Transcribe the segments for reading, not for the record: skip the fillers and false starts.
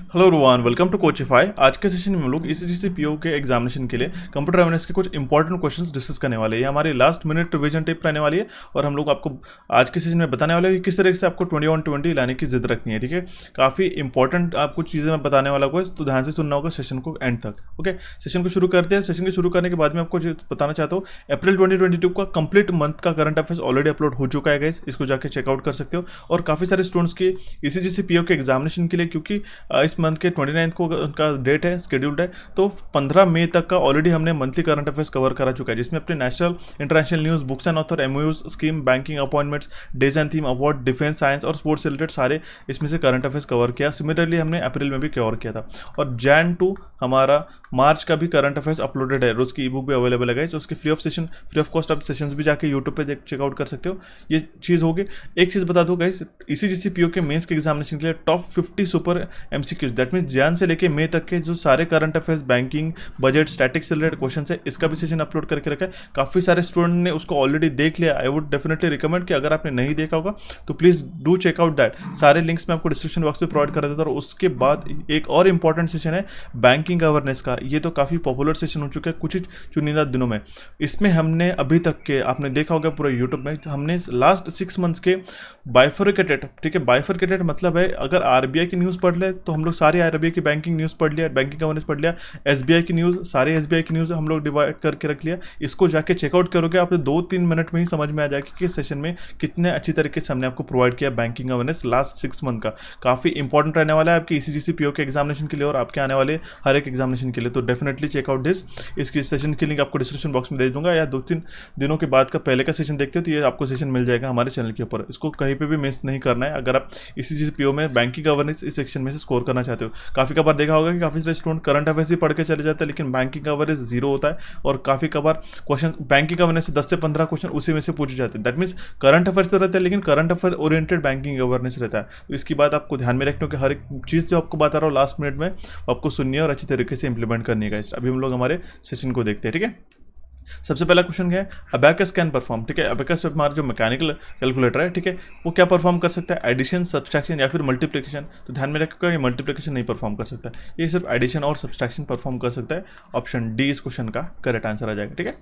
Hello Rowan, welcome to Coachify. आज के session में हम लोग ईसीजीसी पीओ के एग्जामिनेशन के लिए कंप्यूटर अवेयरनेस के कुछ इंपॉर्टेंट क्वेश्चंस डिस्कस करने वाले हैं। ये हमारी लास्ट मिनट रिवीजन टिप रहने वाली है और हम लोग आपको आज के सेशन में बताने वाले हैं कि किस तरह से आपको 21-20 लाने की जिद रखनी है। ठीक है, काफ़ी इंपॉर्टेंट आपको चीज़ें मैं बताने वाला हूँ, तो ध्यान से सुनना होगा सेशन को एंड तक। ओके, सेशन को शुरू करते हैं। सेशन को शुरू करने के बाद में आपको बताना चाहता हूँ, अप्रैल 2022 का कंप्लीट मंथ का करंट अफेयर्स ऑलरेडी अपलोड हो चुका है गाइस, इसको जाके चेकआउट कर सकते हो। और काफ़ी सारे स्टूडेंट्स के ईसीजीसी पीओ के एग्जामिनेशन के लिए, क्योंकि इस मंथ के 29 को उनका डेट है, शेड्यूल्ड है, तो 15 मई तक का ऑलरेडी हमने मंथली करंट अफेयर्स कवर करा चुका है, जिसमें अपने national international news, books and author, MoUs, scheme, banking, appointments, days and theme, award, defence, science और स्पोर्ट्स से रिलेटेड सारे इसमें से करंट अफेयर्स कवर किया। सिमिलरली हमने अप्रैल में भी कवर किया था और जैन टू हमारा मार्च का भी करंट अफेयर्स अपलोडेड है, उसकी ई बुक भी अवेलेबल है गाइस। उसके फ्री ऑफ कॉस्ट आप सेशंस भी जाके यूट्यूब पे चेकआउट कर सकते हो। ये चीज़ होगी। एक चीज़ बता दो गाइस, ईसीजीसी पीओ के मेंस के एग्जामिनेशन के लिए top 50 super MCQs, that means Jain से लेके मई तक के जो सारे current affairs, banking, budget, statics से रिलेटेड क्वेश्चन है, इसका भी सेशन अपलोड करके रखा है। काफ़ी सारे स्टूडेंट ने उसको ऑलरेडी देख लिया। आई वुड डेफिनेटली रिकमेंड कि अगर आपने नहीं देखा होगा तो प्लीज़ डू चेकआउट दैट। सारे लिंक्स मैं आपको डिस्क्रिप्शन बॉक्स में प्रोवाइड कर देता हूँ। और उसके बाद एक और इंपॉर्टेंट सेशन है बैंकिंग अवेयरनेस का। ये तो काफ़ी पॉपुलर सेशन हो चुका है कुछ ही चुनिंदा दिनों में। इसमें हमने अभी तक के, आपने देखा होगा पूरा यूट्यूब में, हमने लास्ट 6 मंथ्स के बाइफरकेटेड, ठीक है, बाइफरकेटेड मतलब है अगर आरबीआई की न्यूज़ पढ़ ले तो हम लोग सारे आरबीआई की बैंकिंग न्यूज़ पढ़ लिया, बैंकिंग अवेयरनेस पढ़ लिया, एसबीआई की न्यूज़, सारे एसबीआई की न्यूज़ हम लोग डिवाइड करके रख लिया। इसको जाके चेकआउट करोगे आप 2-3 मिनट में ही समझ में आ जाएगा कि इस सेशन में कितने अच्छी तरीके से हमने आपको प्रोवाइड किया बैंकिंग अवेयरनेस लास्ट 6 मंथ का। काफ़ी इंपॉर्टेंट रहने वाला है आपके ईसीजीसी पीओ के एग्जामिनेशन के लिए और आपके आने वाले हर एक एग्जामिनेशन के लिए। तो डेफिनेटली चेकआउट दिस। इसकी सेशन की लिंक आपको डिस्क्रिप्शन बॉक्स में दे दूंगा, या 2-3 दिनों के बाद का पहले का सेशन देखते हो तो ये आपको सेशन मिल जाएगा हमारे चैनल के ऊपर। इसको कहीं पे भी मिस नहीं करना है अगर आप ईसीजीसी पीओ में बैंकिंग अवेयरनेस इस सेक्शन में से स्कोर करना चाहते हो। काफ़ी कबार देखा होगा कि काफ़ी सारे स्टूडेंट करंट अफेयर्स ही पढ़ के चले जाते हैं, लेकिन बैंकिंग अवेयरनेस जीरो होता है और काफ़ी कबार क्वेश्चन बैंकिंग अवेयरनेस से 10 से 15 क्वेश्चन उसी में से पूछे जाते हैं। दैट मीन्स करंट अफेयर्स तो रहता है, लेकिन current affair oriented banking awareness रहता है। तो इसकी बात आपको ध्यान में रखना कि हर एक चीज़ जो आपको बता रहा हूँ लास्ट मिनट में आपको सुननी है और अच्छी तरीके से इंप्लीमेंट करनी है। अभी हम लोग हमारे सेशन को देखते हैं। ठीक है, सबसे पहला क्वेश्चन क्या है, अबैकस कैन परफॉर्म। ठीक है, अबैकस हमारा जो मैकेनिकल कैलकुलेटर है, ठीक है, वो क्या परफॉर्म कर सकता है, एडिशन, सब्सट्रैक्शन या फिर मल्टीप्लिकेशन। तो ध्यान में रखिएगा ये मल्टीप्लिकेशन नहीं परफॉर्म कर सकता, ये सिर्फ एडिशन और सब्सट्रैक्शन परफॉर्म कर सकता है। ऑप्शन डी इस क्वेश्चन का करेक्ट आंसर आ जाएगा। ठीक है,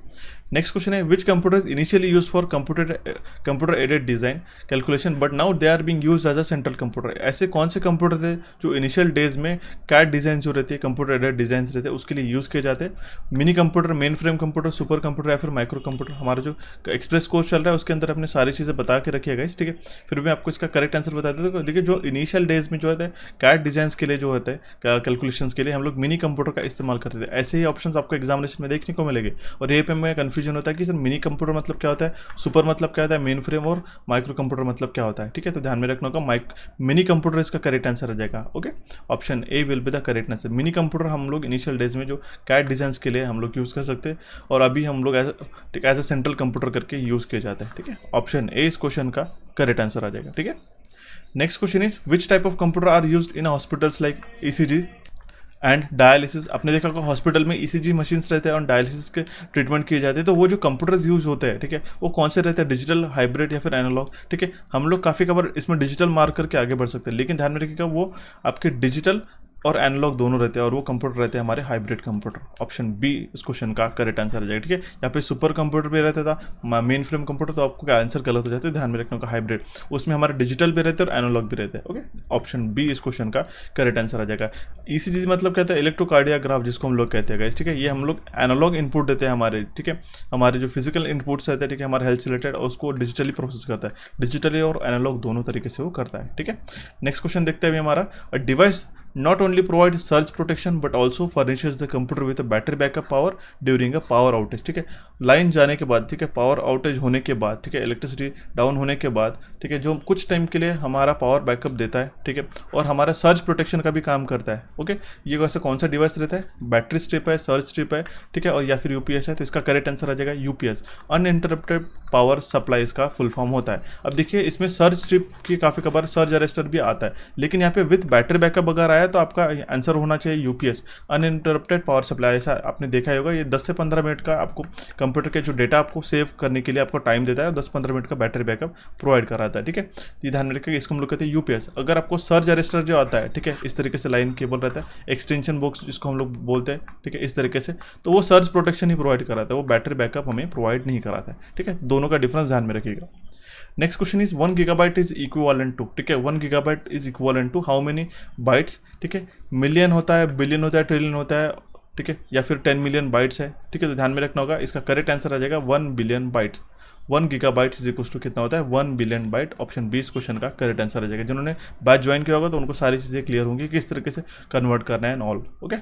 नेक्स्ट क्वेश्चन है, which computer is initially use for computer aided design calculation but now they are being used as a central computer. ऐसे कौन से कंप्यूटर थे जो इनिशियल डेज में कैड डिजाइन जो रहती है, कंप्यूटर एडेड डिजाइन रहते हैं, उसके लिए यूज किए जाते हैं। Mini computer, main frame computer, super computer या फिर माइक्रो कंप्यूटर। हमारा जो एक्सप्रेस कोर्स चल रहा है उसके अंदर अपने सारी चीज़ें बता के रखिएगा इस। ठीक है, फिर भी आपको इसका करेक्ट आंसर बता देते हैं। देखिए, जो इनिशियल डेज में जो होता है कैड डिजाइंस के लिए जो होता है, कैलकुलेशंस के लिए हम लोग मिनी कंप्यूटर का इस्तेमाल करते थे। ऐसे ही ऑप्शंस आपको एग्जामिनेशन में देखने को मिलेंगे और ये पे में कंफ्यूजन होता है कि सर मिनी कंप्यूटर मतलब क्या होता है, सुपर मतलब क्या होता है, मेन फ्रेम और माइक्रो कंप्यूटर मतलब क्या होता है। ठीक है, तो ध्यान में रखना होगा मिनी कंप्यूटर इसका करेक्ट आंसर आ जाएगा। Okay, option A will be the correct answer. Mini computer हम लोग इनिशियल डेज में जो कैड डिजाइंस के लिए हम लोग यूज़ कर सकते हैं और अभी हम लोग एज अ सेंट्रल कंप्यूटर करके यूज किया जाता है। ठीक है, ऑप्शन ए इस क्वेश्चन का करेक्ट आंसर आ जाएगा। ठीक है, next question is which type of computer are used in hospitals like ECG and dialysis. आपने देखा होगा हॉस्पिटल में ईसीजी मशीन्स रहते हैं और डायलिसिस के ट्रीटमेंट किए जाते हैं। तो वो जो कंप्यूटर्स यूज होते हैं, ठीक है, वो कौन से रहते हैं, डिजिटल, हाइब्रिड या फिर एनालॉग। ठीक है, हम लोग काफ़ी कबार इसमें डिजिटल मार्क करके आगे बढ़ सकते हैं, लेकिन ध्यान में रखिएगा वो आपके डिजिटल और एनालॉग दोनों रहते हैं और वो कंप्यूटर रहते हैं हमारे हाइब्रिड कंप्यूटर। ऑप्शन बी इस क्वेश्चन का करेक्ट आंसर आ जाएगा। ठीक है, यहाँ पे सुपर कंप्यूटर भी रहता था, मेन फ्रेम कंप्यूटर, तो आपको क्या आंसर गलत हो जाता है, ध्यान में रखना होगा हाइब्रिड, उसमें हमारे डिजिटल भी रहते हैं और एनालॉग भी रहते हैं। ओके, ऑप्शन बी इस क्वेश्चन का करेक्ट आंसर आ जाएगा। ईसीजी मतलब कहते हैं इलेक्ट्रोकार्डियोग्राफ, जिसको हम लोग कहते हैं। ठीक है, ये हम लोग एनालॉग इनपुट देते हैं हमारे, ठीक है, हमारे जो फिजिकल इनपुट्स रहते हैं, ठीक है, हमारे हेल्थ से रिलेटेड, और उसको डिजिटली प्रोसेस करता है। डिजिटली और एनालॉग दोनों तरीके से वो करता है। ठीक है, नेक्स्ट क्वेश्चन देखते हैं हमारा, device not only provide surge protection but also furnishes the computer with a battery backup power during a power outage। ठीक है, लाइन जाने के बाद, ठीक है, पावर आउटेज होने के बाद, ठीक है, इलेक्ट्रिसिटी डाउन होने के बाद, ठीक है, जो कुछ टाइम के लिए हमारा पावर बैकअप देता है, ठीक है, और हमारा सर्ज प्रोटेक्शन का भी काम करता है। ओके, ये वैसे कौन सा डिवाइस रहता है, बैटरी स्ट्रिप है, सर्ज स्ट्रिप है, ठीक है, और या फिर यूपीएस है। तो इसका करेक्ट आंसर आ जाएगा यूपीएस, अनइंटरप्टेड पावर सप्लाई इसका फुल फॉर्म होता है। अब देखिए, इसमें सर्ज स्ट्रिप की काफ़ी कबार सर्ज अरेस्टर भी आता है, लेकिन यहाँ पे विथ बैटरी बैकअप अगर आया है तो आपका आंसर होना चाहिए यूपीएस, अनइंटरप्टेड पावर सप्लाई। ऐसा आपने देखा ही होगा, ये 10 से 15 मिनट का आपको कंप्यूटर के जो डेटा आपको सेव करने के लिए आपको टाइम देता है, 10-15 मिनट का बैटरी बैकअप प्रोवाइड कराता है। ठीक है, ये ध्यान में रखिएगा, इसको हम लोग कहते हैं यूपीएस। अगर आपको सर्ज अरेस्टर जो आता है, ठीक है, इस तरीके से लाइन केबल रहता है, एक्सटेंशन बॉक्स जिसको हम लोग बोलते हैं, ठीक है, इस तरीके से, तो वो सर्ज प्रोटेक्शन ही प्रोवाइड कराता है, वो बैटरी बैकअप हमें प्रोवाइड नहीं कराता है। ठीक है, दोनों का डिफरेंस ध्यान में रखिएगा। Next question is 1 gigabyte is equivalent to, ठीक है, 1 gigabyte is equivalent to how many bytes. ठीक है, मिलियन होता है, बिलियन होता है, ट्रिलियन होता है, ठीक है, या फिर 10 मिलियन बाइट्स है। ठीक है, तो ध्यान में रखना होगा, इसका करेक्ट आंसर आ जाएगा 1 billion bytes. 1 gigabyte is equal to कितना होता है, 1 बिलियन बाइट। ऑप्शन 20 क्वेश्चन का करेक्ट आंसर आ जाएगा। जिन्होंने बैच ज्वाइन किया होगा तो उनको सारी चीज़ें क्लियर होंगी किस तरीके से कन्वर्ट करना है and all. Okay,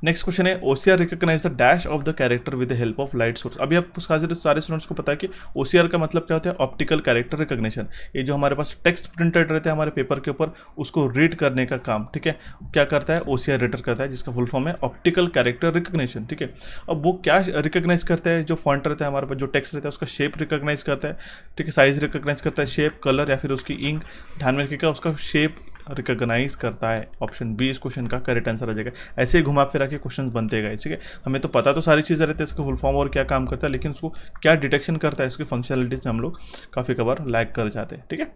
next question है OCR recognise the dash of the character with the help of light source. अभी आप सारे स्टूडेंट्स को पता है कि ओसीआर का मतलब क्या होता है, ऑप्टिकल कैरेक्टर रिकॉग्निशन। ये जो हमारे पास टेक्स्ट प्रिंटेड रहते हैं हमारे पेपर के ऊपर, उसको रीड करने का काम, ठीक है, क्या करता है, ओसीआर रीडर करता है, जिसका फुल फॉर्म है ऑप्टिकल कैरेक्टर रिकॉग्निशन। ठीक है, अब वो क्या रिकॉग्नाइज करता है, जो फॉन्ट रहता है हमारे पास, जो टेक्स्ट रहता है उसका शेप रिकॉग्नाइज करता है, ठीक है, साइज रिकॉग्नाइज करता है, शेप, कलर या फिर उसकी इंक, ध्यान में रखिएगा, उसका शेप रिकॉग्नाइज करता है। ऑप्शन बी इस क्वेश्चन का करेक्ट आंसर आ जाएगा। ऐसे ही घुमा फिरा के क्वेश्चन बनते गए। ठीक है, हमें तो पता तो सारी चीज़ें रहती है, इसका फुल फॉर्म और क्या काम करता है, लेकिन उसको क्या डिटेक्शन करता है, इसकी फंक्शनलिटीज में हम लोग काफ़ी कबार लैग कर जाते हैं। ठीक है,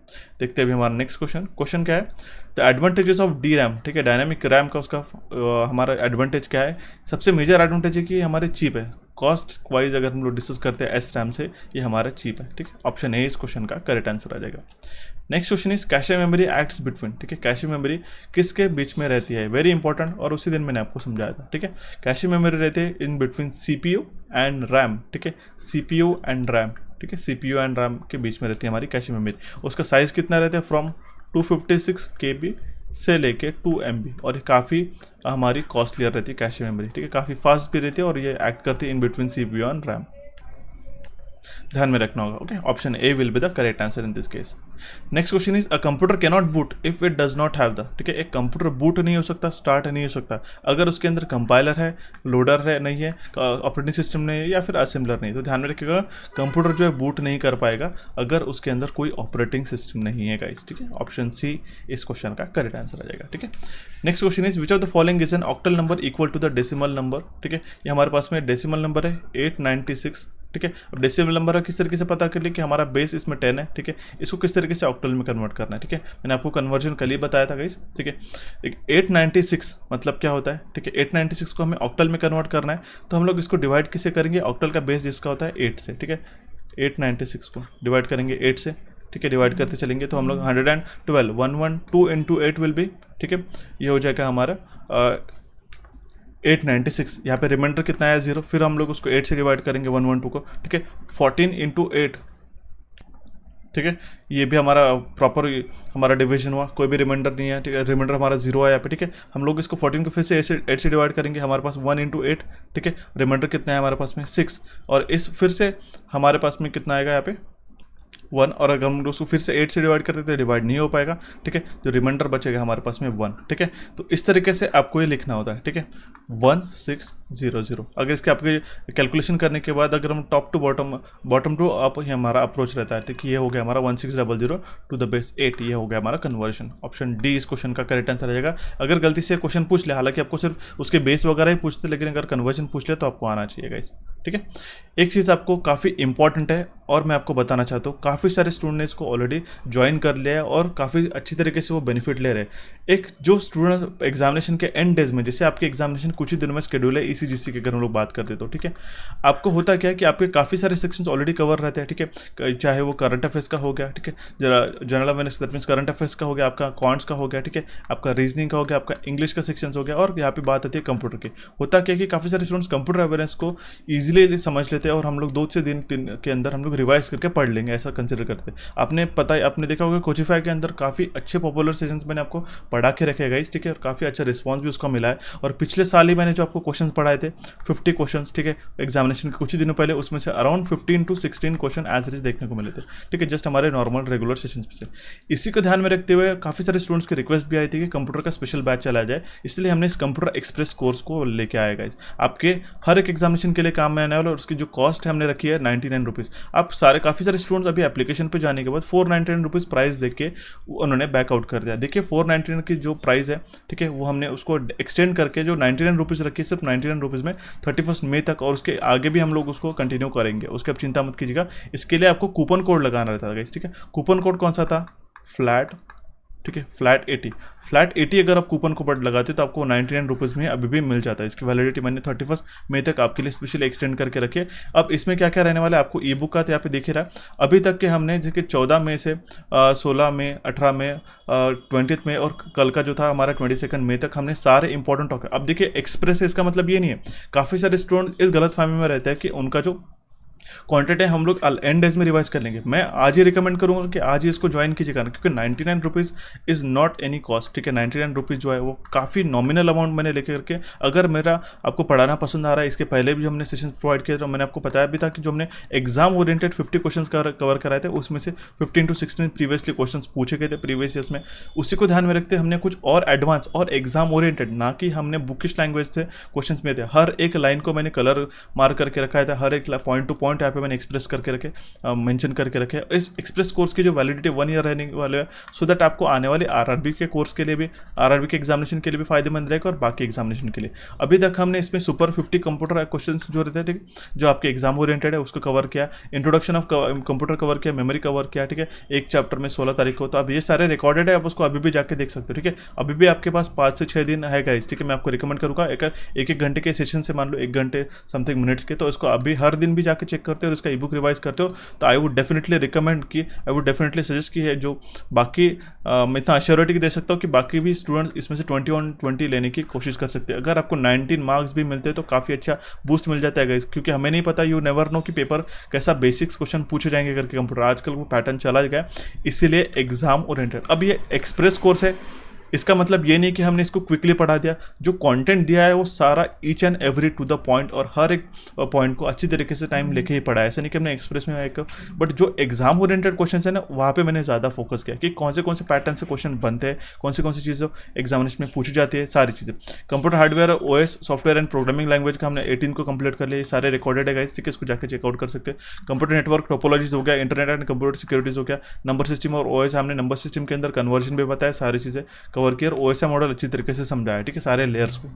देखते हैं अभी हमारा नेक्स्ट क्वेश्चन क्या है, the advantages of D RAM. ठीक है, डायनामिक रैम का उसका हमारा एडवांटेज क्या है, सबसे मेजर एडवांटेज है कि हमारे चीप है, कॉस्ट वाइज अगर हम लोग डिस्कस करते हैं एस रैम से, ये हमारा चीप है। ठीक है, ऑप्शन ए इस क्वेश्चन का करेक्ट आंसर आ जाएगा। Next question is cache memory acts between. ठीक है, कैशे मेमोरी किसके बीच में रहती है, वेरी इंपॉर्टेंट, और उसी दिन मैंने आपको समझाया था। ठीक है, कैशे मेमोरी रहती है in between CPU and RAM. ठीक है, सीपीयू एंड रैम, ठीक है, सीपीयू एंड रैम के बीच में रहती है हमारी कैशे मेमोरी। उसका साइज कितना रहता है, फ्रॉम 256 KB से लेके 2 MB, और काफ़ी हमारी कॉस्टलियर रहती है कैशे मेमोरी। ठीक है, काफ़ी फास्ट भी रहती है और ये एक्ट करती है in between CPU and RAM, ध्यान में रखना होगा। Okay, option A will be the correct answer in this case. Next question is a computer can not boot if it does not have the. ठीक है, एक computer boot नहीं हो सकता, स्टार्ट नहीं हो सकता अगर उसके अंदर कंपाइलर है, लोडर है नहीं है, ऑपरेटिंग सिस्टम नहीं है, या फिर असेंबलर नहीं। तो ध्यान में रखिएगा, कंप्यूटर जो है बूट नहीं कर पाएगा अगर उसके अंदर कोई ऑपरेटिंग सिस्टम नहीं है गाइस। ठीक है, ऑप्शन सी इस क्वेश्चन का करेक्ट आंसर आ जाएगा। ठीक है, next question is which of the following is an octal number equal to the decimal number. ठीक है, ये हमारे पास में डेसिमल नंबर है 896। ठीक है, अब डेसिमल नंबर किस तरीके से पता कर लिए कि हमारा बेस इसमें 10 है। ठीक है, इसको किस तरीके से ऑक्टल में कन्वर्ट करना है। ठीक है, मैंने आपको कन्वर्जन कल ही बताया था गाइस। ठीक है, 896 मतलब क्या होता है। ठीक है, 896 को हमें ऑक्टल में कन्वर्ट करना है, तो हम लोग इसको डिवाइड किससे करेंगे, ऑक्टल का बेस जिसका होता है 8 से। ठीक है, 896 को डिवाइड करेंगे 8 से। ठीक है, डिवाइड करते चलेंगे तो हम लोग 112 112 इंटू 8 विल बी। ठीक है, ये हो जाएगा हमारा 896। यहाँ पे रिमाइंडर कितना है 0, फिर हम लोग उसको 8 से डिवाइड करेंगे 112 को। ठीक है, 14 इंटू 8। ठीक है, ये भी हमारा प्रॉपर हमारा डिवीजन हुआ, कोई भी रिमाइंडर नहीं है। ठीक है, रिमाइंडर हमारा 0 है यहाँ पे। ठीक है, हम लोग इसको 14 को फिर से 8 से डिवाइड करेंगे, हमारे पास 1 इंटू 8। ठीक है, रिमाइंडर कितना है हमारे पास में 6, और इस फिर से हमारे पास में कितना आएगा यहाँ पे 1, और अगर हम उसको फिर से 8 से डिवाइड करते तो डिवाइड नहीं हो पाएगा। ठीक है, जो रिमाइंडर बचेगा हमारे पास में 1। ठीक है, तो इस तरीके से आपको ये लिखना होता है। ठीक है, 1600। अगर इसके आपके कैलकुलेशन करने के बाद अगर हम top to bottom to up ये हमारा अप्रोच रहता है। ठीक है, ये हो गया हमारा 1600 टू द बेस 8, ये हो गया हमारा कन्वर्जन। ऑप्शन डी इस क्वेश्चन का करेक्ट आंसर आ जाएगा। अगर गलती से क्वेश्चन पूछ ले, हालांकि आपको सिर्फ उसके बेस वगैरह ही पूछते, लेकिन अगर कन्वर्जन पूछ ले तो आपको आना चाहिए गाइस। ठीक है, एक चीज़ आपको काफ़ी इंपॉर्टेंट है और मैं आपको बताना चाहता हूँ, काफ़ी सारे स्टूडेंट ने इसको ऑलरेडी ज्वाइन कर लिया है और काफ़ी अच्छी तरीके से वो बेनिफिट ले रहे हैं। एक जो स्टूडेंट एग्जामिनेशन के एंड डेज में, जैसे आपके एग्जामिनेशन कुछ ही दिनों में शेड्यूल है ईसीजीसी के, अगर हम लोग बात करते तो ठीक है, आपको होता क्या है कि आपके काफ़ी सारे सेक्शंस ऑलरेडी कवर रहते हैं। ठीक है, चाहे वो करंट अफेयर्स का हो गया, ठीक है, general awareness that means current affairs का हो गया, आपका क्वांट्स का हो गया, ठीक है, आपका रीजनिंग का हो गया, आपका इंग्लिश का सेक्शन हो गया, और यहाँ पे बात आती है कंप्यूटर की। होता क्या है कि काफ़ी सारे स्टूडेंट्स कंप्यूटर अवेयरनेस को ईजिली समझ लेते हैं और हम लोग 2 से 3 दिन के अंदर हम लोग रिवाइज करके पढ़ लेंगे, ऐसा कंसिडर करते हैं। आपने देखा होगा कोचिफाई के अंदर काफ़ी अच्छे पॉपुलर सेशंस मैंने आपको पढ़ा के रखे गाइस। ठीक है, और काफ़ी अच्छा रिस्पांस भी उसका मिला है। और पिछले साल ही मैंने जो आपको क्वेश्चन पढ़ाए थे 50 क्वेश्चंस, ठीक है, एग्जामिनेशन के कुछ ही दिनों पहले, उसमें से around 15 to 16 question as it is देखने को मिले थे। ठीक है, जस्ट हमारे नॉर्मल रेगुलर सेशंस से। इसी को ध्यान में रखते हुए काफ़ी सारे स्टूडेंट्स की रिक्वेस्ट भी आई थी कि कंप्यूटर का स्पेशल बैच चला जाए, इसलिए हमने इस कंप्यूटर एक्सप्रेस कोर्स को लेके आया गाइस। आपके हर एक एग्जामिनेशन के लिए काम में आने वाला, और उसकी जो कॉस्ट है हमने रखी है 99 रुपीज़। आप काफ़ी सारे स्टूडेंट्स अभी एप्लीकेशन पे जाने के बाद 499 रुपीज़ प्राइस देख के उन्होंने बैकआउट कर दिया। देखिए 499 की जो प्राइस है, ठीक है, वो हमने उसको एक्सटेंड करके जो 99 रुपीज़ रखी है सिर्फ 99 रुपीज़ में 31 मई तक, और उसके आगे भी हम लोग उसको कंटिन्यू करेंगे, उसके आप चिंता मत कीजिएगा। इसके लिए आपको कूपन कोड लगाना रहता है गाइस, ठीक है। कूपन कोड कौन सा था? फ्लैट, ठीक है, फ्लैट 80। फ्लैट 80 अगर आप कूपन कोड लगाते तो आपको 99 रुपीज़ में अभी भी मिल जाता है। इसकी वैलिडिटी मैंने 31 मई तक आपके लिए स्पेशली एक्सटेंड करके रखी है। अब इसमें क्या क्या रहने वाला है आपको ई बुक का तो यहाँ पे दिख रहा है अभी तक के हमने, जैसे 14 मई से 16 मई, 18 मई, 20 मई और कल का जो था हमारा 22 मई तक हमने सारे इंपॉर्टेंट टॉपिक। अब देखिए एक्सप्रेस है, इसका मतलब ये नहीं है, काफ़ी सारे स्टूडेंट इस गलत फहमी में रहते हैं कि उनका जो कंटेंट है हम लोग एंड डेज में रिवाइज कर लेंगे। मैं आज ही रिकमेंड करूंगा कि आज ही इसको ज्वाइन कीजिएगा, क्योंकि 99 rupees is not any cost, ठीक है। 99 रुपीज़ जो है वो काफ़ी नॉमिनल अमाउंट मैंने लेकर के, अगर मेरा आपको पढ़ाना पसंद आ रहा है, इसके पहले भी हमने सेशन प्रोवाइड किया था, मैंने आपको बताया भी था कि जो हमने एग्जाम ओरिएंटेड 50 क्वेश्चन कवर कराए थे, उसमें से 15 to 16 प्रीवियसली क्वेश्चन पूछे गए थे प्रीवियस ईयर्स में। उसी को ध्यान में रखते हमने कुछ और एडवांस और एग्जाम ओरिएंटेड, ना कि हमने बुकिश लैंग्वेज से क्वेश्चन में थे, हर एक लाइन को मैंने कलर मार्क करके रखा था, हर एक पॉइंट टू पॉइंट यहाँ पे मैंने एक्सप्रेस करके रखे, मेंशन करके रखे। इस एक्सप्रेस कोर्स की जो वैलिडिटी 1 ईयर रहने वाले है, सो दैट आपको आने वाले आरआरबी के कोर्स के लिए भी, आरआरबी के एग्जामिनेशन के लिए भी फायदेमंद रहेगा और बाकी एग्जामिनेशन के लिए। अभी तक हमने इसमें सुपर 50 कंप्यूटर क्वेश्चन जो रहते हैं, ठीक है, जो आपके एग्जाम ओरिएंटेड है उसको कवर किया, इंट्रोडक्शन ऑफ कंप्यूटर कवर किया, मेमोरी कवर किया, ठीक है, एक चैप्टर में 16 तारीख को। तो अब ये सारे रिकॉर्डेड है, आप उसको अभी भी जाके देख सकते हो, ठीक है। अभी भी आपके पास 5 से 6 दिन है गाइस, ठीक है। मैं आपको रिकमेंड करूँगा एक घंटे के सेशन से, मान लो 1 घंटे समथिंग मिनट्स के, तो इसको अभी हर दिन भी जाके चेक करते हो और इसका ई बुक रिवाइज करते हो, तो आई वुड डेफिनेटली रिकमेंड की, आई वुड डेफिनेटली सजेस्ट की है। जो बाकी मैं इतना अश्योरिटी दे सकता हूँ कि बाकी भी स्टूडेंट इसमें से 21-20 लेने की कोशिश कर सकते हैं। अगर आपको 19 मार्क्स भी मिलते हैं तो काफ़ी अच्छा बूस्ट मिल जाता है, क्योंकि हमें नहीं पता, यू नेवर नो कि पेपर कैसा बेसिक्स क्वेश्चन पूछे जाएंगे करके कंप्यूटर, आजकल वो पैटर्न चला गया, इसीलिए एग्जाम ओरिएंटेड। अब ये एक्सप्रेस कोर्स है, इसका मतलब ये नहीं कि हमने इसको क्विकली पढ़ा दिया, जो कंटेंट दिया है वो सारा each and every two the point, और हर एक पॉइंट को अच्छी तरीके से टाइम लेके ही पढ़ा है। ऐसा नहीं कि हमने एक्सप्रेस में एक, बट जो एग्जाम ओरिएंटेड क्वेश्चन है ना, वहाँ पे मैंने ज़्यादा फोकस किया कि कौन से पैटर्न से क्वेश्चन बनते हैं, कौन सी चीज़ें एग्जामिनेशन में पूछी जाती है, सारी चीज़ें। Computer hardware, OS software and programming language का हमने 18 को कंप्लीट कर लिया, ये सारे रिकॉर्डेड है गाइस, ठीक है, इसको जाकर चेकआउट कर सकते हैं। कंप्यूटर नेटवर्क टोपोलॉजीज हो गया, इंटरनेट एंड कंप्यूटर सिक्योरिटीज हो गया, नंबर सिस्टम और ओएस, हमने नंबर सिस्टम के अंदर कन्वर्जन भी बताया, सारी चीज़ें कवर किया, और ओएस अच्छी तरीके से समझाया, ठीक है, सारे लेयर्स को।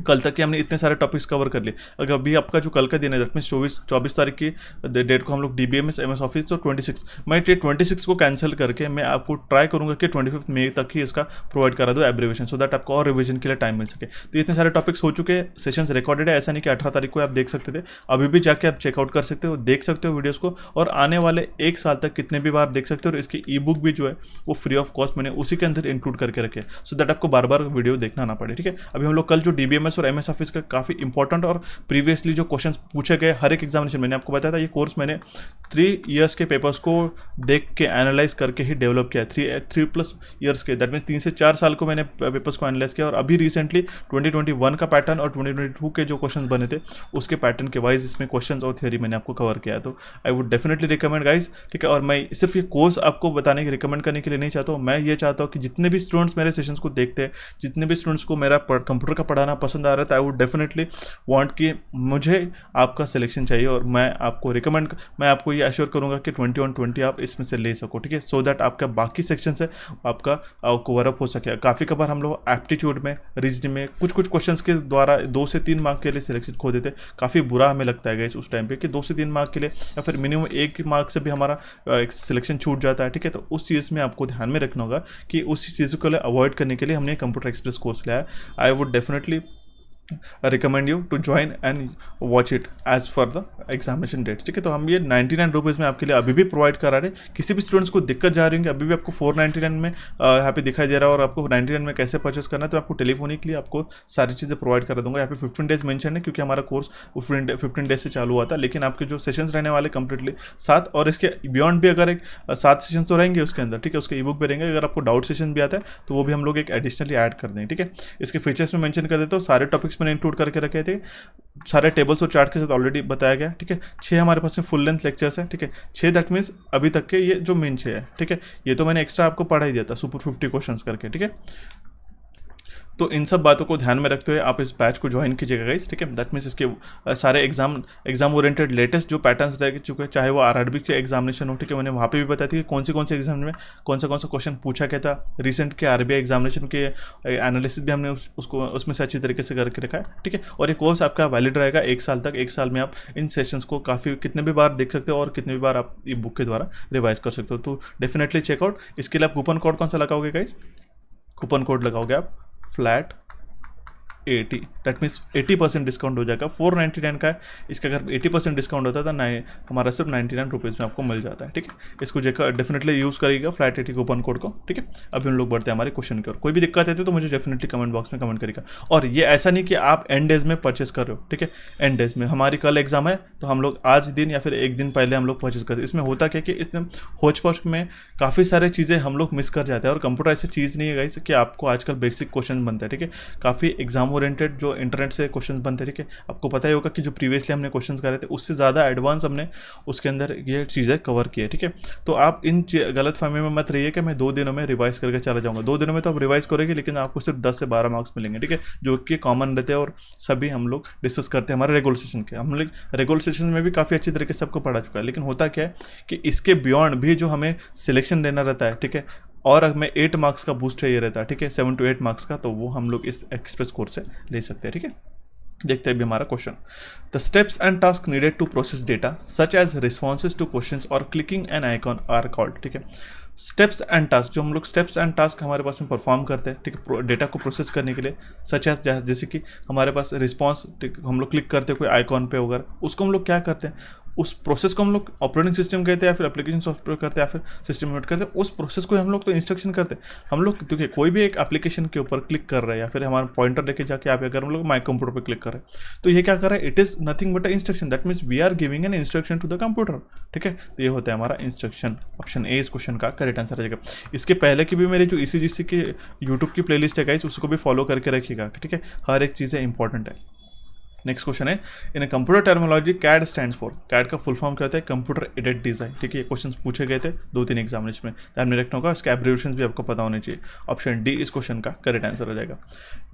कल तक के हमने इतने सारे टॉपिक्स कवर कर लिए। अगर अभी आपका जो कल का दिन है, दैट मीन 24 तारीख की डेट को हम लोग DBMS MS ऑफिस, तो 26 मैं 26 को कैंसिल करके मैं आपको ट्राई करूंगा कि 25 मई तक ही इसका प्रोवाइड करा दो एब्रीवेशन, सो दैट आपको और रिवीजन के लिए टाइम मिल सके। तो इतने सारे टॉपिक्स हो चुके हैं, सेशंस रिकॉर्डेड है, ऐसा नहीं कि 18 तारीख को आप देख सकते थे, अभी भी जाके आप चेकआउट कर सकते हो, देख सकते हो वीडियोज़ को, और आने वाले 1 साल तक कितने भी बार देख सकते हो। और इसकी ई बुक भी जो है वो फ्री ऑफ कॉस्ट मैंने उसी के अंदर इंक्लूड करके रखे, सो दैट आपको बार बार वीडियो देखना ना पड़े, ठीक है। अभी हम लोग कल जो DBMS और MS ऑफिस का काफ़ी इंपॉर्टेंट और प्रीवियसली जो क्वेश्चंस पूछे गए हर एक एग्जामिनेशन, मैंने आपको बताया था, ये कोर्स मैंने 3 इयर्स के पेपर्स को देख के एनालाइज करके ही डेवलप किया, 3+ इयर्स के, दैट मीन्स 3 से 4 साल को मैंने पेपर्स को एनालाइज किया, और अभी रिसेंटली 2021 का पैटर्न और 2022 के जो क्वेश्चन बने थे उसके पैटर्न के वाइज इसमें क्वेश्चन और थ्योरी मैंने आपको कवर किया। तो आई वुड डेफिनेटली रिकमेंड गाइज, ठीक है। और मैं सिर्फ ये कोर्स आपको बताने की रिकमेंड करने के लिए नहीं चाहता हूँ, मैं ये चाहता हूँ कि जितने भी स्टूडेंट्स मेरे सेशंस को देखते हैं, जितने भी स्टूडेंट्स को मेरा कंप्यूटर का पढ़ाना पसंद आ रहा है, तो आई वुड डेफिनेटली वांट कि मुझे आपका सिलेक्शन चाहिए, और मैं आपको ये एश्योर करूंगा कि 21-20 आप इसमें से ले सको, ठीक है, सो दैट आपका बाकी सेक्शन से आपका कवर अप हो सके। काफ़ी कबार हम लोग एप्टीट्यूड में, रीजनिंग में कुछ क्वेश्चंस के द्वारा 2 से 3 मार्क के लिए सिलेक्शन खो देते, काफ़ी बुरा हमें लगता है गाइस उस टाइम पे कि 2 से 3 मार्क के लिए या फिर मिनिमम 1 मार्क से भी हमारा एक सिलेक्शन छूट जाता है, ठीक है। तो उस चीज़ में आपको ध्यान में रखना होगा कि उसी चीज़ को अवॉइड करने के लिए हमने कंप्यूटर एक्सप्रेस कोर्स लिया है। I would definitely recommend you to join and watch it as for the examination dates, ठीक है। तो हम ये 99 रुपीज़ में आपके लिए अभी भी प्रोवाइड करा रहे हैं। किसी भी स्टूडेंट्स को दिक्कत जा रही है, अभी भी आपको 499 में यहाँ पे दिखाई दे रहा है, और आपको 99 में कैसे परचेस करना है, तो आपको टेलीफोनिकली आपको सारी चीज़ें प्रोवाइड करा दूंगा। यहाँ पे 15 डेज मेंशन है, क्योंकि हमारा कोर्स 15 डेज से चालू हुआ था, लेकिन आपके जो सेशंस रहने वाले कंप्लीटली 7, और इसके बियॉन्ड भी अगर एक 7 सेशंस तो रहेंगे उसके अंदर, ठीक है, उसके ई बुक भी रहेंगे। अगर आपको डाउट सेशन भी आता है तो वो भी हम लोग एक एडिशनली ऐड कर दें, ठीक है। इसके फीचर्स में मेंशन कर देते हो, सारे टॉपिक्स मैंने इंक्लूड करके रखे थे, सारे टेबल्स और चार्ट के साथ ऑलरेडी बताया गया, ठीक है। 6 हमारे पास में फुल लेंथ लेक्चर्स है, ठीक है, 6 दैट मीन्स अभी तक के ये जो मेन 6 है, ठीक है। ये तो मैंने एक्स्ट्रा आपको पढ़ा ही दिया था सुपर 50 क्वेश्चंस करके, ठीक है। तो इन सब बातों को ध्यान में रखते हुए आप इस बैच को ज्वाइन कीजिएगा गाइस, ठीक है। दैट मीन्स इसके सारे एग्जाम ओरिएंटेड लेटेस्ट जो पैटर्न्स रह चुके हैं, चाहे वो आरआरबी के एग्जामिनेशन हो, ठीक है, मैंने वहाँ पे भी बताया था कि कौन से एग्जाम में कौन सा क्वेश्चन पूछा गया था। रिसेंट के आरबीआई एग्जामिनेशन के एनालिसिस भी हमने उसमें से अच्छी तरीके से करके रखा है, ठीक है। और ये कोर्स आपका वैलिड रहेगा 1 साल तक। 1 साल में आप इन सेशंस को काफ़ी कितने भी बार देख सकते हो और कितने भी बार आप ई बुक के द्वारा रिवाइज कर सकते हो। तो डेफिनेटली चेकआउट। इसके लिए आप कूपन कोड कौन सा लगाओगे गाइस? कूपन कोड लगाओगे आप फ्लैट 80, दैट मीन्स 80% डिस्काउंट हो जाएगा। 499 का है, इसका अगर 80% डिस्काउंट होता था ना, हमारा सिर्फ 99 रुपीज़ में आपको मिल जाता है, ठीक है। इसको डेफिनेटली यूज़ करिएगा फ्लैट 80 कूपन कोड को, ठीक है। अभी हम लोग बढ़ते हैं हमारे क्वेश्चन की ओर। कोई भी दिक्कत है तो मुझे डेफिनेटली कमेंट बॉक्स में कमेंट करिएगा। और ये ऐसा नहीं कि आप एंड डेज में परचेस कर रहे हो, ठीक है। एंड डेज में हमारी कल एग्जाम है तो हम लोग आज दिन या फिर एक दिन पहले हम लोग परचेस करते हैं। इसमें होता क्या कि इसमें होच पोच में काफ़ी सारे चीज़ें हम लोग मिस कर जाते हैं। और कंप्यूटर ऐसी चीज़ नहीं है गाइस कि आपको आजकल बेसिक क्वेश्चन बनते हैं, ठीक है। काफ़ी एग्जाम ओरिएंटेड जो इंटरनेट से क्वेश्चन बनते हैं, ठीक है। आपको पता ही होगा कि जो प्रीवियसली हमने क्वेश्चन करे थे उससे ज़्यादा एडवांस हमने उसके अंदर ये चीज़ें कवर की है, ठीक है। तो आप इन गलत फहमी में मत रहिए कि मैं 2 दिनों में रिवाइज करके चला जाऊंगा। 2 दिनों में तो आप रिवाइज करोगे लेकिन आपको सिर्फ 10 से 12 मार्क्स मिलेंगे, ठीक है, जो कि कॉमन रहते हैं और सभी हम लोग डिस्कस करते हैं हमारे रेगुलर सेशन के। हम लोग रेगुलर सेशन में भी काफ़ी अच्छी तरीके से सबको पढ़ा चुका है। लेकिन होता क्या है कि इसके बियॉन्ड भी जो हमें सिलेक्शन देना रहता है, ठीक है, और हमें 8 मार्क्स का बूस्ट चाहिए रहता है, ठीक है, 7 to 8 मार्क्स का, तो वो हम लोग इस एक्सप्रेस कोर्स से ले सकते हैं, ठीक है। देखते हैं अभी हमारा question. The steps and task needed to process data such as responses to questions और clicking an icon are called, ठीक है। स्टेप्स एंड टास्क, जो हम लोग स्टेप्स एंड टास्क हमारे पास में परफॉर्म करते हैं, ठीक है, डेटा को प्रोसेस करने के लिए, सच एज जैसे कि हमारे पास रिस्पॉन्स, हम लोग क्लिक करते हैं कोई आइकॉन पे वगैरह, उसको हम लोग क्या करते हैं, उस प्रोसेस को हम लोग ऑपरेटिंग सिस्टम कहते हैं या फिर एप्लीकेशन सॉफ्टवेयर करते हैं या फिर सिस्टम में करते हैं। उस प्रोसेस को हम लोग तो इंस्ट्रक्शन करते हैं। हम लोग देखिए कोई भी एक एप्लीकेशन के ऊपर क्लिक कर रहे हैं या फिर हमारा पॉइंटर लेके जाके आप अगर हम लोग माई कंप्यूटर पर क्लिक कर रहे हैं तो ये क्या कर रहा है, it is nothing but a instruction. That means we are giving an instruction to the computer, ठीक है। तो ये होता है हमारा इंस्ट्रक्शन। ऑप्शन ए इस क्वेश्चन का करेक्ट आंसर रहेगा। इसके पहले की भी मेरी जो ECGC की यूट्यूब की प्लेलिस्ट है गाइस, उसको भी फॉलो करके रखिएगा, ठीक है। हर एक चीज़ें इंपॉर्टेंट है। नेक्स्ट क्वेश्चन है, in computer terminology CAD stands for. CAD का फुल फॉर्म क्या होता है? कंप्यूटर एडेड डिजाइन, ठीक है। ये क्वेश्चन पूछे गए थे 2-3 एग्जामिनेशन में, ध्यान में रखना होगा। इसके एब्रिविएशंस भी आपको पता होने चाहिए। ऑप्शन डी इस क्वेश्चन का करेक्ट आंसर हो जाएगा।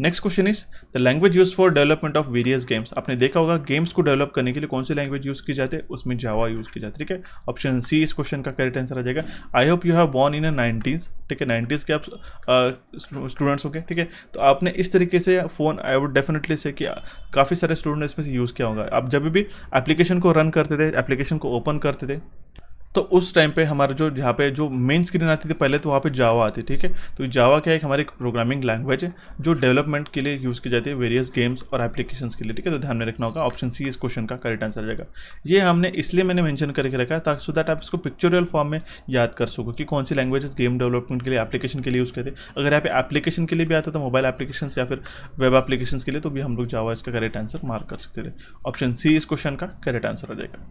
Next question is the language use for development of various games. आपने देखा होगा गेम्स को डेवलप करने के लिए कौन सी लैंग्वेज यूज की जाती है, उसमें जावा यूज की जाती है, ठीक है। ऑप्शन सी इस क्वेश्चन का करेक्ट आंसर हो जाएगा। I hope you have born in 90s, ठीक है, 90s के आप स्टूडेंट्स हो गए, ठीक है। तो आपने इस तरीके से फ़ोन, आई वुड डेफिनेटली से कि काफ़ी सारे स्टूडेंट इसमें से यूज़ क्या होगा। आप जब भी एप्लीकेशन को रन करते थे, एप्लीकेशन को ओपन करते थे, तो उस टाइम पे हमारा जो यहाँ पे जो मेन स्क्रीन आती थी पहले, तो वहाँ पे जावा आती, ठीक है। तो जावा क्या है, हमारी एक प्रोग्रामिंग लैंग्वेज है जो डेवलपमेंट के लिए यूज़ की जाती है वेरियस गेम्स और एप्लीकेशंस के लिए, ठीक है। तो ध्यान में रखना होगा। ऑप्शन सी इस क्वेश्चन का करेक्ट आंसर रहेगा। ये हमने इसलिए मैंने मेंशन करके रखा है ताकि सो दैट आप इसको पिक्चोरियल फॉर्म में याद कर सको कि कौन सी लैंग्वेजेस गेम डेवलपमेंट के लिए, एप्लीकेशन के लिए यूज़ करते हैं। अगर यहाँ पे एप्लीकेशन के लिए भी आता था, मोबाइल एप्लीकेशन या फिर वेब एप्लीकेशन के लिए, तो भी हम लोग जावा इसका करेक्ट आंसर मार्क कर सकते थे। ऑप्शन सी इस क्वेश्चन का करेक्ट आंसर हो जाएगा।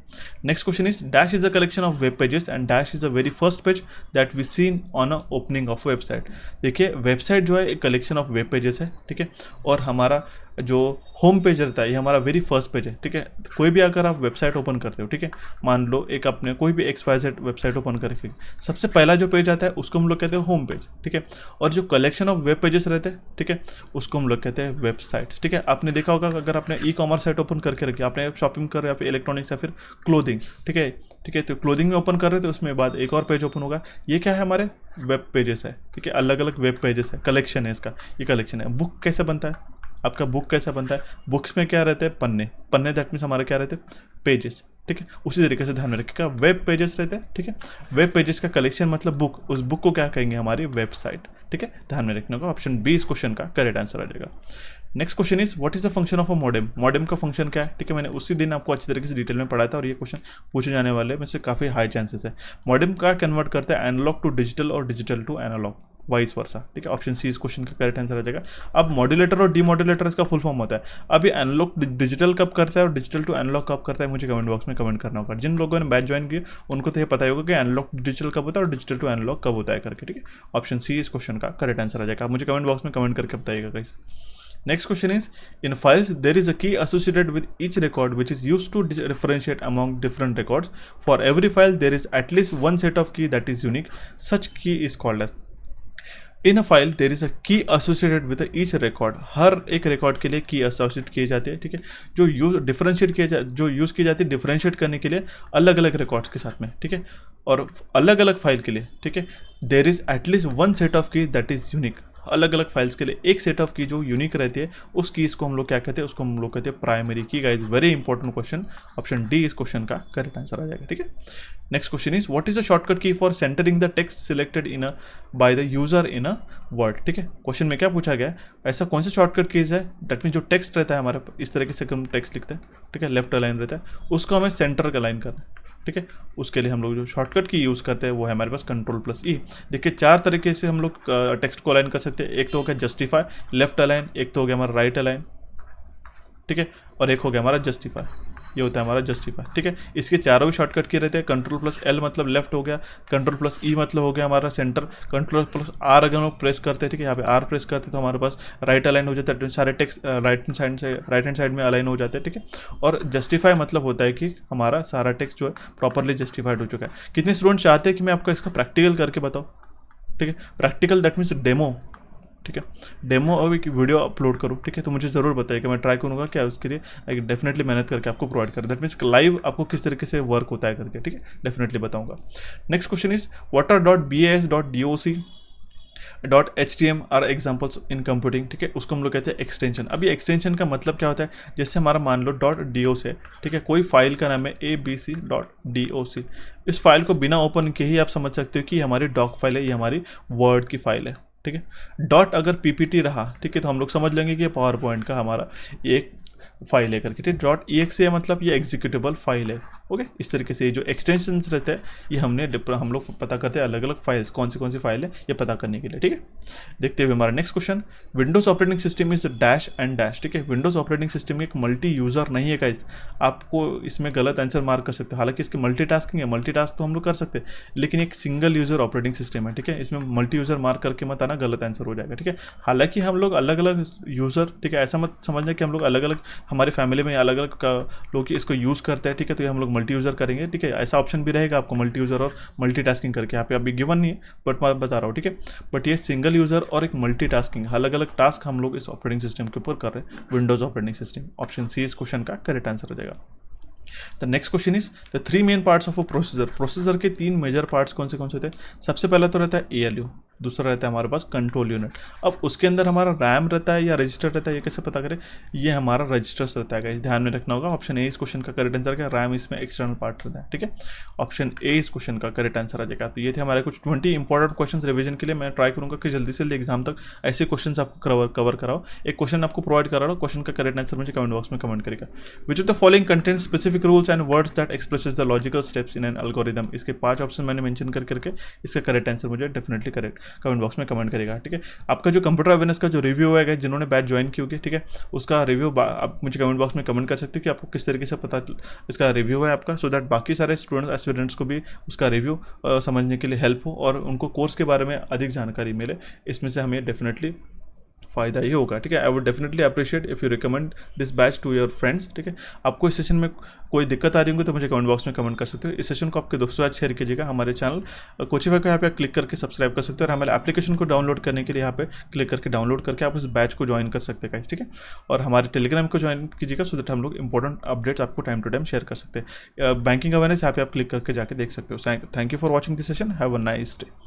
Next question is dash is a collection of web pages and dash is the very first page that we seen on a opening of website. देखिए website जो है एक collection of web pages है, ठीक है। और हमारा जो होम पेज रहता है ये हमारा वेरी फर्स्ट पेज है, ठीक है। कोई भी अगर आप वेबसाइट ओपन करते हो, ठीक है, मान लो एक अपने कोई भी XYZ वेबसाइट ओपन करके सबसे पहला जो पेज आता है उसको हम लोग कहते हैं होम पेज, ठीक है। और जो कलेक्शन ऑफ वेब पेजेस रहते हैं, ठीक है, उसको हम लोग कहते हैं वेबसाइट, ठीक है। आपने देखा होगा अगर आपने ई-कॉमर्स साइट ओपन करके रखी, आपने शॉपिंग कर रहे हो या फिर इलेक्ट्रॉनिक्स या फिर क्लोथिंग, ठीक है, ठीक है, तो क्लोथिंग में ओपन कर रहे थे, उसमें बाद एक और पेज ओपन होगा। ये क्या है, हमारे वेब पेजेस है, ठीक है, अलग अलग वेब पेजेस है, कलेक्शन है इसका, ये कलेक्शन है। बुक कैसे बनता है आपका, बुक कैसा बनता है, बुक्स में क्या रहते हैं, पन्ने दैट मीन्स हमारे क्या रहते हैं, पेजेस, ठीक है। उसी तरीके से ध्यान में रखिएगा, वेब पेजेस रहते हैं, ठीक है। वेब पेजेस का कलेक्शन मतलब बुक, उस बुक को क्या कहेंगे, हमारी वेबसाइट, ठीक है। ध्यान में रखने का। ऑप्शन बी इस क्वेश्चन का करेक्ट आंसर आ जाएगा। Next question is what is the function of a modem. Modem का फंक्शन क्या है, ठीक है, मैंने उसी दिन आपको अच्छी तरीके से डिटेल में पढ़ाया था और ये क्वेश्चन पूछे जाने वाले में से काफ़ी हाई चांसेस है। मॉडेम का कन्वर्ट करता है एनालॉग टू डिजिटल और digital to analogue, vice versa, ठीक है। ऑप्शन सी इस क्वेश्चन का करेक्ट आंसर आ जाएगा। अब मॉड्यूलेटर और डीमॉड्यूलेटर इसका फुल फॉर्म होता है। अब ये एनालॉग डिजिटल कब करता है और डिजिटल टू एनालॉग कब करता है, मुझे कमेंट बॉक्स में कमेंट करना होगा। जिन लोगों ने बैच ज्वाइन किया उनको तो ये पता ही होगा कि एनालॉग डिजिटल कब होता है और डिजिटल टू एनालॉग कब होता है करके, ठीक है। ऑप्शन सी इस क्वेश्चन का करेक्ट आंसर आ जाएगा। आप मुझे कमेंट बॉक्स में कमेंट करके बताइएगा guys. Next question is, in files there is a key associated with each record which is used to differentiate among different records. For every file there is at least one set of key that is unique. Such key is called as. In a file there is a की associated with each record, हर एक record के लिए की associate किए जाते हैं, ठीक है, जो यूज़ की जाती है डिफरेंशिएट करने के लिए अलग अलग रिकॉर्ड्स के साथ में, ठीक है, और अलग अलग फाइल के लिए, ठीक है, there is at least one set of की दैट इज यूनिक, अलग अलग फाइल्स के लिए एक सेट ऑफ की जो यूनिक रहती है, उस कीज को हम लोग क्या कहते हैं, उसको हम लोग कहते हैं प्राइमरी की। Guys very important question, option D इस क्वेश्चन का करेक्ट आंसर आ जाएगा, ठीक है। Next question is what is the shortcut key for centring the text selected in a by the user in a word, ठीक है। Question में क्या पूछा गया है, ऐसा कौन सा शॉर्टकट कीज है, दैट मीन जो टेक्स्ट रहता है हमारा, इस तरीके से हम टेक्स्ट लिखते हैं, ठीक है, लेफ्ट अलाइन रहता है, उसको हमें सेंटर का अलाइन करना है, ठीक है। उसके लिए हम लोग जो शॉर्टकट की यूज़ करते हैं वो है हमारे पास Ctrl+E। देखिए 4 तरीके से हम लोग टेक्स्ट को अलाइन कर सकते हैं। एक तो हो गया जस्टिफाई, लेफ्ट अलाइन, एक तो हो गया हमारा राइट अलाइन, ठीक है, और एक हो गया हमारा जस्टिफाई, ये होता है हमारा जस्टिफाई, ठीक है। इसके चारों भी शॉर्टकट के रहते हैं। Ctrl+L मतलब लेफ्ट हो गया, Ctrl+E मतलब हो गया हमारा सेंटर, Ctrl+R अगर हम लोग प्रेस करते हैं, ठीक है, यहाँ पे R प्रेस करते हैं तो हमारे पास राइट अलाइन हो जाता है, सारे टेक्स्ट राइट हैंड साइड में अलाइन हो जाते हैं, ठीक है। और जस्टिफाई मतलब होता है कि हमारा सारा टेक्स्ट जो है प्रॉपरली जस्टिफाइड हो चुका है। कितने स्टूडेंट चाहते हैं कि मैं आपको इसका प्रैक्टिकल करके बताऊँ, ठीक है, प्रैक्टिकल दैट मीन्स डेमो, ठीक है, डेमो और एक वीडियो अपलोड करूँ, ठीक है, तो मुझे ज़रूर बताइए, मैं ट्राई करूँगा क्या उसके लिए डेफिनेटली मेहनत करके आपको प्रोवाइड करें, दैट मीन्स लाइव आपको किस तरीके से वर्क होता है करके, ठीक है, डेफिनेटली बताऊँगा। Next question is water.bas.doc.htm are examples in computing, ठीक है, उसको हम लोग कहते हैं एक्सटेंशन। अभी एक्सटेंशन का मतलब क्या होता है, जैसे हमारा मान लो .doc है, ठीक है, कोई फाइल का नाम है abc.doc, इस फाइल को बिना ओपन किए ही आप समझ सकते हो कि हमारी डॉक फाइल है, ये हमारी वर्ड की फाइल है, ठीक है। डॉट अगर पीपीटी रहा, ठीक है, तो हम लोग समझ लेंगे कि ये पावर पॉइंट का हमारा एक फाइल है करके, ठीक। .exe मतलब ये एग्जीक्यूटेबल फाइल है, ओके। इस तरीके से ये जो एक्सटेंशंस रहते हैं ये हम लोग पता करते हैं अलग अलग फाइल्स कौन सी फाइल है ये पता करने के लिए, ठीक है। देखते हुए हमारा next question, Windows operating system is dash and dash, ठीक है। विंडोज ऑपरेटिंग सिस्टम एक मल्टी यूजर नहीं है गाइस, आपको इसमें गलत आंसर मार्क कर सकते हैं। हालांकि इसके मल्टीटास्किंग है, मल्टीटास्क तो हम लोग कर सकते हैं, लेकिन एक सिंगल यूजर ऑपरेटिंग सिस्टम है, ठीक है, इसमें मल्टी यूजर मार्क करके मत आना, गलत आंसर हो जाएगा, ठीक है। हालांकि हम लोग अलग अलग यूजर, ठीक है, ऐसा मत समझना कि हम लोग अलग अलग हमारे फैमिली में अलग अलग लोग इसको यूज़ करते हैं, ठीक है, तो ये हम लोग मल्टी यूज़र करेंगे, ठीक है। ऐसा ऑप्शन भी रहेगा आपको मल्टी यूज़र और मल्टीटास्किंग करके, यहाँ पे अभी गिवन नहीं है बट मैं बता रहा हूँ, ठीक है। बट ये सिंगल यूज़र और एक मल्टीटास्किंग, अलग अलग टास्क हम लोग इस ऑपरेटिंग सिस्टम के ऊपर कर रहे हैं, Windows operating system. Option C इस क्वेश्चन का करेक्ट आंसर हो जाएगा। The next question is the 3 main parts of a processor, processor के 3 मेजर पार्ट्स कौन से होते हैं। सबसे पहला तो रहता है ALU, दूसरा रहता है हमारे पास कंट्रोल यूनिट। अब उसके अंदर हमारा रैम रहता है या रजिस्टर रहता है, ये कैसे पता करें, ये हमारा रजिस्टर्स रहता है, ध्यान में रखना होगा। ऑप्शन ए इस क्वेश्चन का करेक्ट आंसर है, रैम इसमें एक्सटर्नल पार्ट रहता है, ठीक है। ऑप्शन ए इस क्वेश्चन का करेक्ट आंसर आ जाएगा। तो ये थे हमारे कुछ 20 इंपॉर्टेंट क्वेश्चन रिवीजन के लिए। मैं ट्राई करूँगा कि जल्दी से जल्दी एग्जाम तक ऐसे क्वेश्चन आपको कवर कराओ। एक क्वेश्चन आपको प्रोवाइड करा रहा हूँ, क्वेश्चन का करेक्ट आंसर मुझे कमेंट बॉक्स में कमेंट करेगा। विच of the following content specific rules and words that expresses the logical steps in an algorithm. इसके 5 ऑप्शन मैंने मेंशन करके इसका करेक्ट आंसर मुझे डेफिनेटली करेक्ट कमेंट बॉक्स में कमेंट करेगा, ठीक है। आपका जो कंप्यूटर अवेयरनेस का जो रिव्यू है, जिन्होंने बैच ज्वाइन की होगी, ठीक है, उसका रिव्यू आप मुझे कमेंट बॉक्स में कमेंट कर सकते हो कि आपको किस तरीके से पता इसका रिव्यू है आपका, सो दैट बाकी सारे स्टूडेंट्स एस्पिरेंट्स को भी उसका रिव्यू समझने के लिए हेल्प हो और उनको कोर्स के बारे में अधिक जानकारी मिले। इसमें से हमें डेफिनेटली फ़ायदा ही होगा, ठीक है। I would definitely appreciate if you recommend this batch to your friends, ठीक है। आपको इस सेशन में कोई दिक्कत आ रही होगी तो मुझे कमेंट बॉक्स में कमेंट कर सकते हो। इस सेशन को आपके दोस्तों के साथ शेयर कीजिएगा। हमारे चैनल कोचिफाई को यहाँ पे क्लिक करके सब्सक्राइब कर सकते हो और हमारे एप्लीकेशन को डाउनलोड करने के लिए यहाँ पे क्लिक करके डाउनलोड करके आप इस बैच को ज्वाइन कर सकते हैं, ठीक है। और हमारे टेलीग्राम को ज्वाइन कीजिएगा सो दैट हम लोग इंपॉर्टेंट अपडेट्स आपको टाइम टू टाइम शेयर कर सकते हैं। बैंकिंग अवेयरनेस यहाँ पे आप क्लिक करके जाके देख सकते हो। Thank you for watching this session, have a nice day.